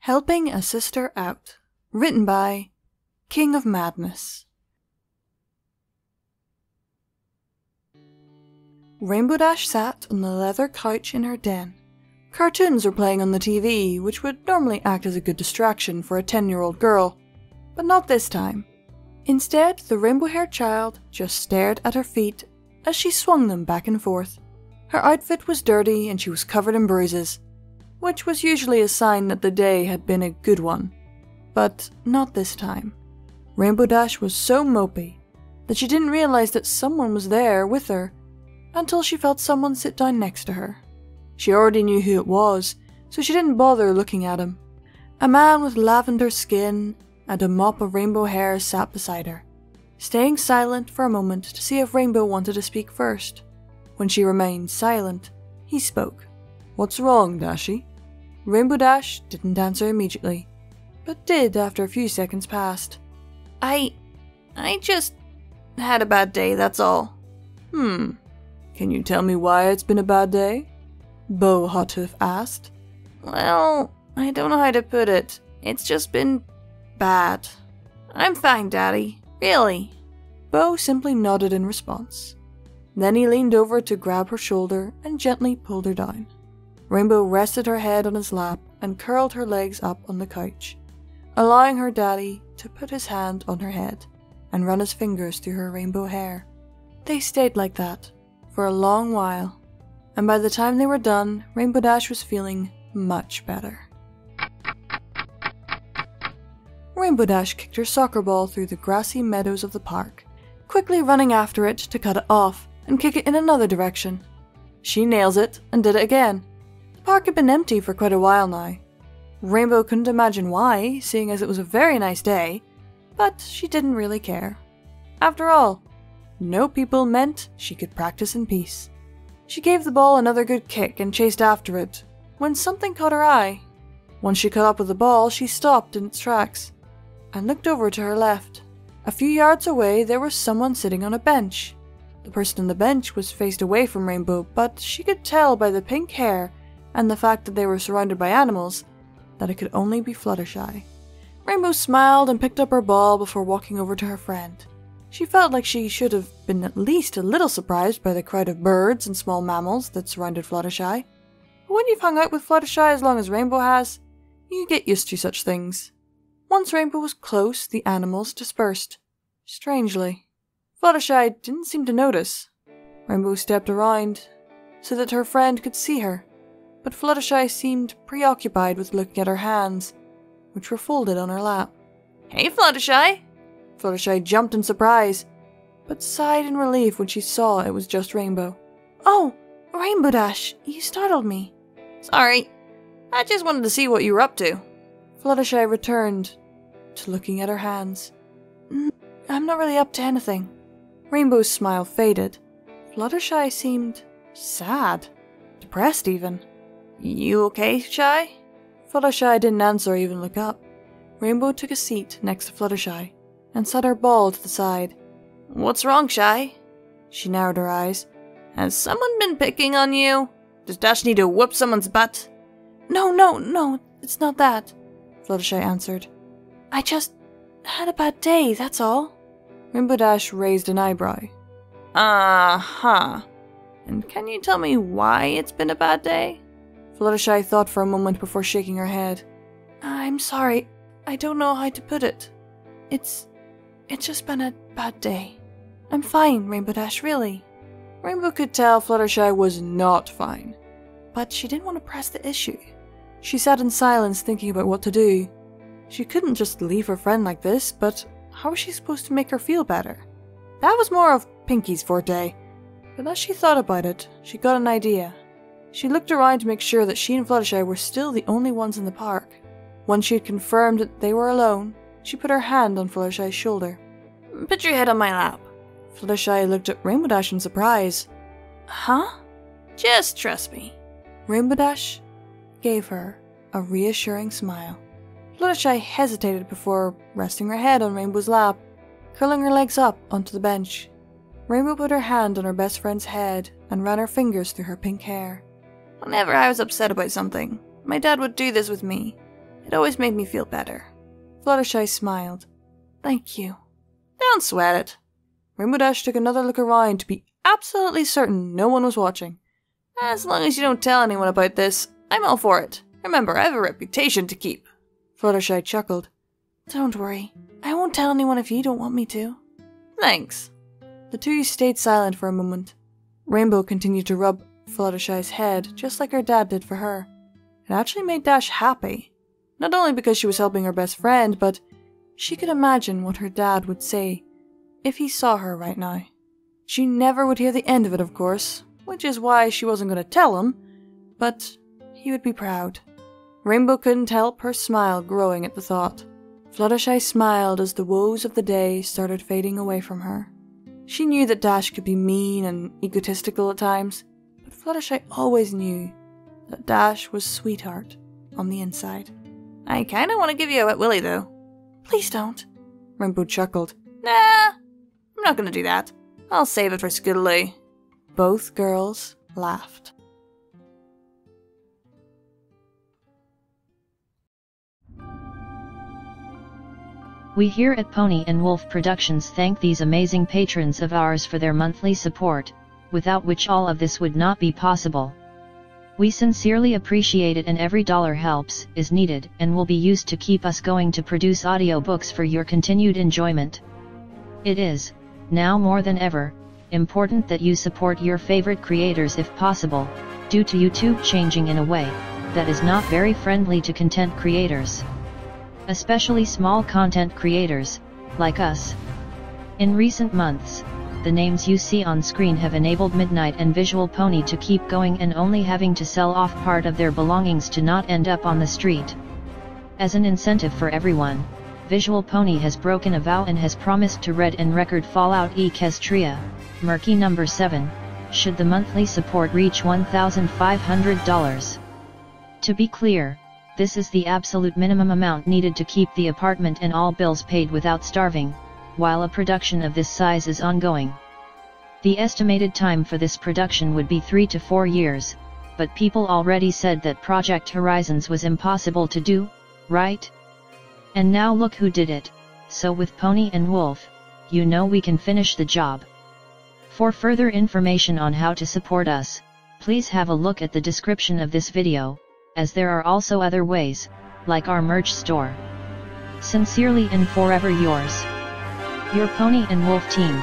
Helping a Sister Out. Written by King of Madness. Rainbow Dash sat on the leather couch in her den. Cartoons were playing on the TV, which would normally act as a good distraction for a 10-year-old girl, but not this time. Instead, the rainbow-haired child just stared at her feet as she swung them back and forth. Her outfit was dirty and she was covered in bruises, which was usually a sign that the day had been a good one. But not this time. Rainbow Dash was so mopey that she didn't realize that someone was there with her until she felt someone sit down next to her. She already knew who it was, so she didn't bother looking at him. A man with lavender skin and a mop of rainbow hair sat beside her, staying silent for a moment to see if Rainbow wanted to speak first. When she remained silent, he spoke. "What's wrong, Dashie?" Rainbow Dash didn't answer immediately, but did after a few seconds passed. I just had a bad day, that's all." Can you tell me why it's been a bad day?" Bo Hothoof asked. "Well, I don't know how to put it. It's just been bad. I'm fine, Daddy. Really." Bo simply nodded in response. Then he leaned over to grab her shoulder and gently pulled her down. Rainbow rested her head on his lap and curled her legs up on the couch, allowing her daddy to put his hand on her head and run his fingers through her rainbow hair. They stayed like that for a long while, and by the time they were done, Rainbow Dash was feeling much better. Rainbow Dash kicked her soccer ball through the grassy meadows of the park, quickly running after it to cut it off and kick it in another direction. She nails it and did it again. The park had been empty for quite a while now. Rainbow couldn't imagine why, seeing as it was a very nice day, but she didn't really care. After all, no people meant she could practice in peace. She gave the ball another good kick and chased after it, when something caught her eye. Once she caught up with the ball, she stopped in its tracks and looked over to her left. A few yards away, there was someone sitting on a bench. The person on the bench was faced away from Rainbow, but she could tell by the pink hair and the fact that they were surrounded by animals that it could only be Fluttershy. Rainbow smiled and picked up her ball before walking over to her friend. She felt like she should have been at least a little surprised by the crowd of birds and small mammals that surrounded Fluttershy. But when you've hung out with Fluttershy as long as Rainbow has, you get used to such things. Once Rainbow was close, the animals dispersed. Strangely, Fluttershy didn't seem to notice. Rainbow stepped around so that her friend could see her, but Fluttershy seemed preoccupied with looking at her hands, which were folded on her lap. "Hey, Fluttershy!" Fluttershy jumped in surprise, but sighed in relief when she saw it was just Rainbow. "Oh, Rainbow Dash, you startled me." "Sorry, I just wanted to see what you were up to." Fluttershy returned to looking at her hands. "I'm not really up to anything." Rainbow's smile faded. Fluttershy seemed sad, depressed even. "You okay, Shy?" Fluttershy didn't answer or even look up. Rainbow took a seat next to Fluttershy and set her ball to the side. "What's wrong, Shy?" She narrowed her eyes. "Has someone been picking on you? Does Dash need to whoop someone's butt?" No, it's not that," Fluttershy answered. "I just had a bad day, that's all." Rainbow Dash raised an eyebrow. "Uh-huh. And can you tell me why it's been a bad day?" Fluttershy thought for a moment before shaking her head. "I'm sorry, I don't know how to put it. It's just been a bad day. I'm fine, Rainbow Dash, really." Rainbow could tell Fluttershy was not fine, but she didn't want to press the issue. She sat in silence thinking about what to do. She couldn't just leave her friend like this, but how was she supposed to make her feel better? That was more of Pinky's forte, but as she thought about it, she got an idea. She looked around to make sure that she and Fluttershy were still the only ones in the park. Once she had confirmed that they were alone, she put her hand on Fluttershy's shoulder. "Put your head on my lap." Fluttershy looked at Rainbow Dash in surprise. "Huh?" "Just trust me." Rainbow Dash gave her a reassuring smile. Fluttershy hesitated before resting her head on Rainbow's lap, curling her legs up onto the bench. Rainbow put her hand on her best friend's head and ran her fingers through her pink hair. "Whenever I was upset about something, my dad would do this with me. It always made me feel better. Fluttershy smiled. Thank you. Don't sweat it. Rainbow Dash took another look around to be absolutely certain no one was watching. As long as you don't tell anyone about this, I'm all for it. Remember, I have a reputation to keep. Fluttershy chuckled. Don't worry. I won't tell anyone if you don't want me to. Thanks. The two stayed silent for a moment. Rainbow continued to rub Fluttershy's head just like her dad did for her. It actually made Dash happy. Not only because she was helping her best friend, but she could imagine what her dad would say if he saw her right now. She never would hear the end of it, of course, which is why she wasn't going to tell him, but he would be proud. Rainbow couldn't help her smile growing at the thought. Fluttershy smiled as the woes of the day started fading away from her. She knew that Dash could be mean and egotistical at times, but Fluttershy always knew that Dash was sweetheart on the inside. I kinda want to give you a wet willy, though. Please don't. Rainbow chuckled. Nah, I'm not gonna do that. I'll save it for Skiddly. Both girls laughed. We here at Pony&Wolf Productions thank these amazing patrons of ours for their monthly support, without which all of this would not be possible. We sincerely appreciate it, and every dollar helps, is needed, and will be used to keep us going to produce audiobooks for your continued enjoyment. It is, now more than ever, important that you support your favorite creators if possible, due to YouTube changing in a way that is not very friendly to content creators. Especially small content creators, like us. In recent months, the names you see on screen have enabled Midnight and Visual Pony to keep going and only having to sell off part of their belongings to not end up on the street. As an incentive for everyone, Visual Pony has broken a vow and has promised to read and record Fallout Equestria, Murky number 7, should the monthly support reach $1,500. To be clear, this is the absolute minimum amount needed to keep the apartment and all bills paid without starving, while a production of this size is ongoing. The estimated time for this production would be 3 to 4 years, but people already said that Project Horizons was impossible to do, right? And now look who did it, so with Pony&Wolf, you know we can finish the job. For further information on how to support us, please have a look at the description of this video, as there are also other ways, like our merch store. Sincerely and forever yours, your Pony&Wolf team.